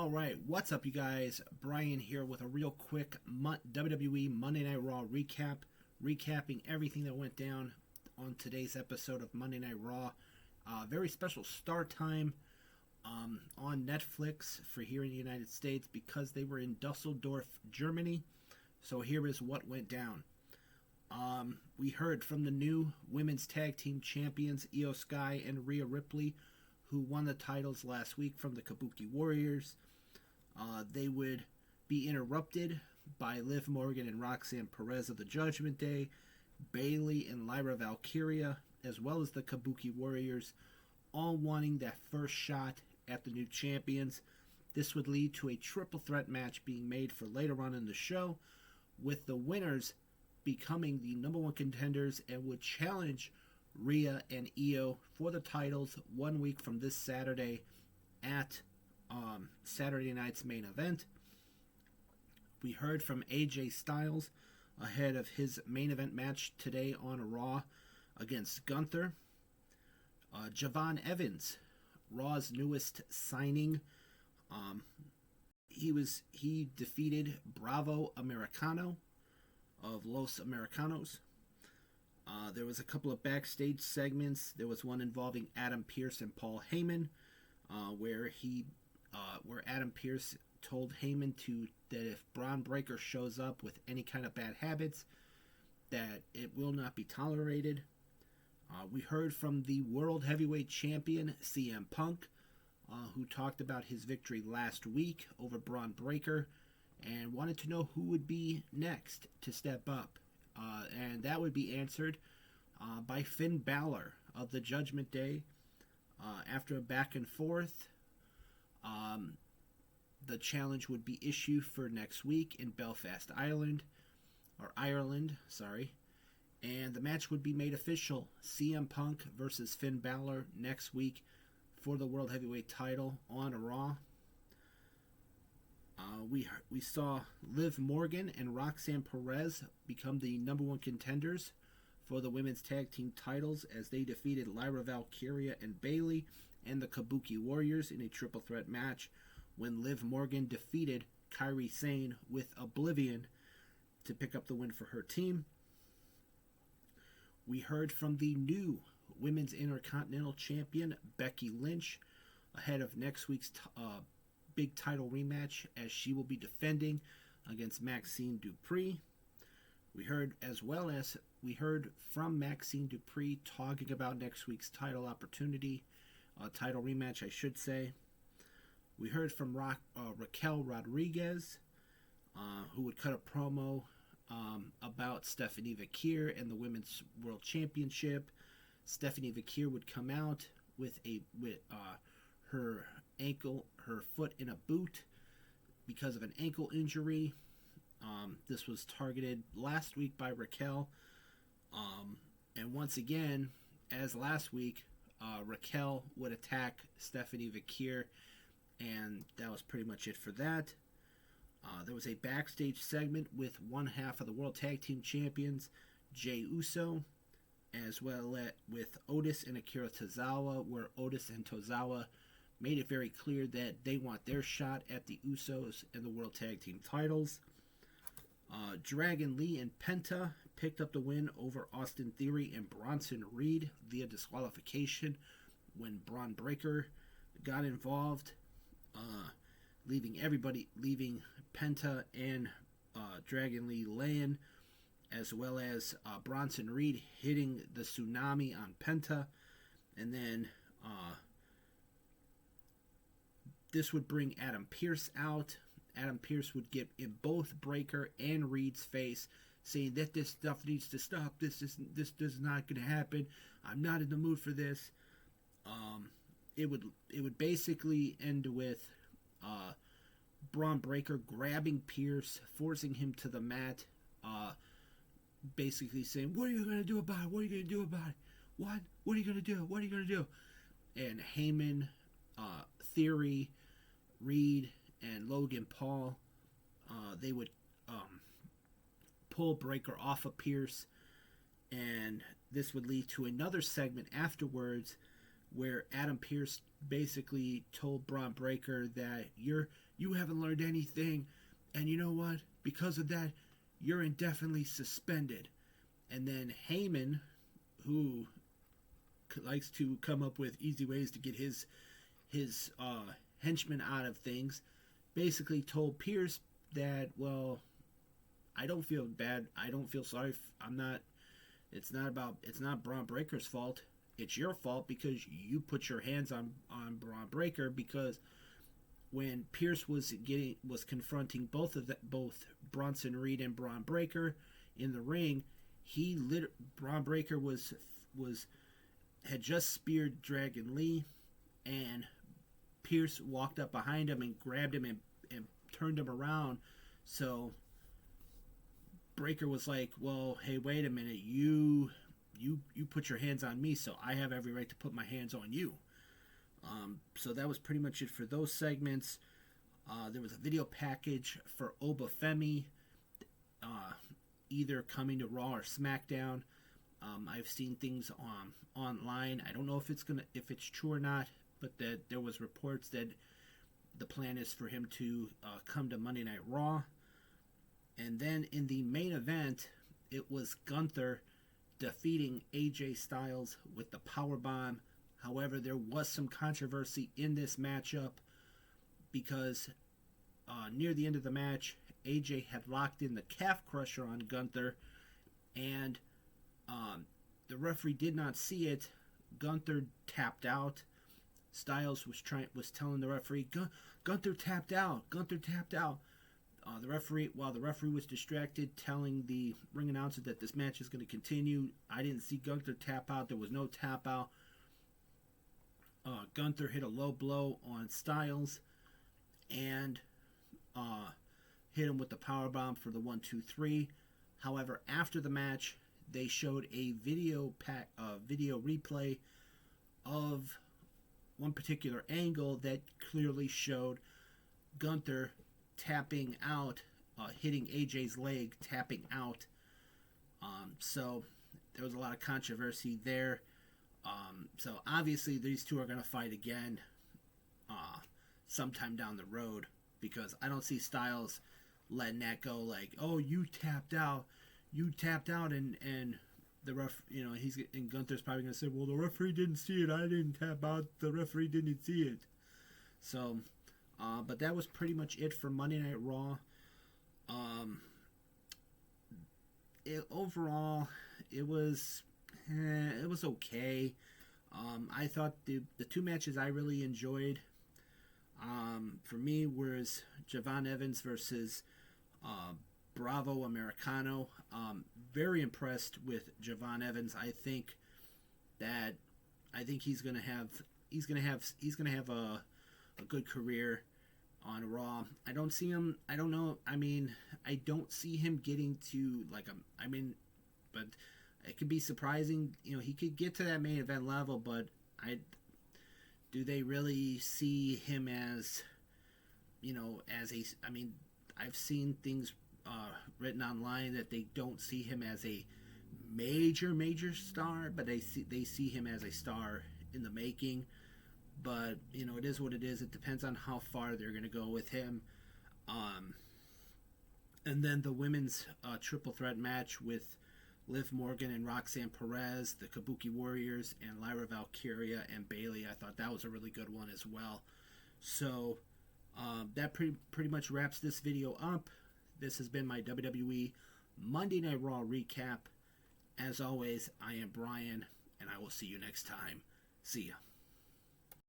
All right, what's up, you guys? Brian here with a real quick WWE Monday Night Raw recap, recapping everything that went down on today's episode of Monday Night Raw. Very special start time on Netflix for here in the United States because they were in Dusseldorf, Germany. So here is what went down. We heard from the new women's tag team champions Io Sky and Rhea Ripley, who won the titles last week from the Kabuki Warriors. They would be interrupted by Liv Morgan and Roxanne Perez of the Judgment Day, Bayley and Lyra Valkyria, as well as the Kabuki Warriors, all wanting that first shot at the new champions. This would lead to a triple threat match being made for later on in the show, with the winners becoming the number one contenders and would challenge Rhea and Io for the titles 1 week from this Saturday at Saturday night's main event. We heard from AJ Styles ahead of his main event match today on Raw against Gunther. Javon Evans, Raw's newest signing, he defeated Bravo Americano of Los Americanos. There was a couple of backstage segments. There was one involving Adam Pearce and Paul Heyman, where Adam Pearce told Heyman that if Braun Breaker shows up with any kind of bad habits, that it will not be tolerated. We heard from the World Heavyweight Champion CM Punk, who talked about his victory last week over Braun Breaker and wanted to know who would be next to step up. And that would be answered by Finn Balor of the Judgment Day. After a back and forth, the challenge would be issued for next week in Belfast, Ireland, and the match would be made official. CM Punk versus Finn Balor next week for the World Heavyweight title on Raw. We saw Liv Morgan and Roxanne Perez become the number one contenders for the women's tag team titles as they defeated Lyra Valkyria and Bayley and the Kabuki Warriors in a triple threat match when Liv Morgan defeated Kairi Sane with Oblivion to pick up the win for her team. We heard from the new Women's Intercontinental Champion Becky Lynch ahead of next week's big title rematch as she will be defending against Maxine Dupree. We heard from Maxine Dupree talking about next week's title rematch, I should say. We heard from Raquel Rodriguez, who would cut a promo about Stephanie Vaquer and the Women's World Championship. Stephanie Vaquer would come out with her foot in a boot because of an ankle injury. This was targeted last week by Raquel. And once again, as last week, Raquel would attack Stephanie Vaquer, and that was pretty much it for that. There was a backstage segment with one half of the World Tag Team Champions, Jey Uso, as well as with Otis and Akira Tozawa, where Otis and Tozawa made it very clear that they want their shot at the Usos and the World Tag Team titles. Dragon Lee and Penta picked up the win over Austin Theory and Bronson Reed via disqualification when Braun Breaker got involved, leaving Penta and Dragon Lee laying, as well as Bronson Reed hitting the tsunami on Penta. And then this would bring Adam Pearce out. Adam Pearce would get in both Breaker and Reed's face, saying that this stuff needs to stop. This is not going to happen. I'm not in the mood for this. It would basically end with Braun Breaker grabbing Pearce, forcing him to the mat, basically saying, "What are you going to do about it? What are you going to do about it? What? What are you going to do? What are you going to do?" And Heyman, Theory, Reed, and Logan Paul, they would pull Breaker off of Pearce, and this would lead to another segment afterwards where Adam Pearce basically told Braun Breaker that you haven't learned anything, and you know what? Because of that, you're indefinitely suspended. And then Heyman, who likes to come up with easy ways to get his henchmen out of things, basically told Pierce that, well, I don't feel bad. I don't feel sorry. It's not Braun Breaker's fault. It's your fault because you put your hands on Braun Breaker, because when Pierce was confronting both Bronson Reed and Braun Breaker in the ring, Braun Breaker had just speared Dragon Lee, and Pierce walked up behind him and grabbed him and turned him around. So Breaker was like, well, hey, wait a minute, you put your hands on me, so I have every right to put my hands on you. So that was pretty much it for those segments. There was a video package for Oba Femi, either coming to Raw or SmackDown. I've seen things online. I don't know if it's true or not, but that there was reports that the plan is for him to come to Monday Night Raw. And then in the main event, it was Gunther defeating AJ Styles with the powerbomb. However, there was some controversy in this matchup because near the end of the match, AJ had locked in the calf crusher on Gunther, and the referee did not see it. Gunther tapped out. Styles was telling the referee, Gunther tapped out. Gunther tapped out. While the referee was distracted, telling the ring announcer that this match is going to continue. I didn't see Gunther tap out. There was no tap out. Gunther hit a low blow on Styles and hit him with the powerbomb for the 1-2-3. However, after the match, they showed a video replay of one particular angle that clearly showed Gunther tapping out, hitting AJ's leg, tapping out. So there was a lot of controversy there. So obviously these two are going to fight again sometime down the road, because I don't see Styles letting that go like, oh, you tapped out, and the ref, and Gunther's probably going to say, well, the referee didn't see it, I didn't tap out, the referee didn't see it. So but that was pretty much it for Monday Night Raw. Overall, it was okay. I thought the two matches I really enjoyed, for me, was Javon Evans versus Bravo Americano. Very impressed with Javon Evans. I think he's gonna have a good career on Raw. I don't see him. I don't know. I mean, I don't see him getting to but it could be surprising. He could get to that main event level, but do they really see him as, I've seen things written online that they don't see him as a major star, but they see him as a star in the making. But it is what it is. It depends on how far they're going to go with him. And then the women's triple threat match with Liv Morgan and Roxanne Perez, the Kabuki Warriors, and Lyra Valkyria and Bayley. I thought that was a really good one as well. So that pretty much wraps this video up. This has been my WWE Monday Night Raw recap. As always, I am Brian, and I will see you next time. See ya.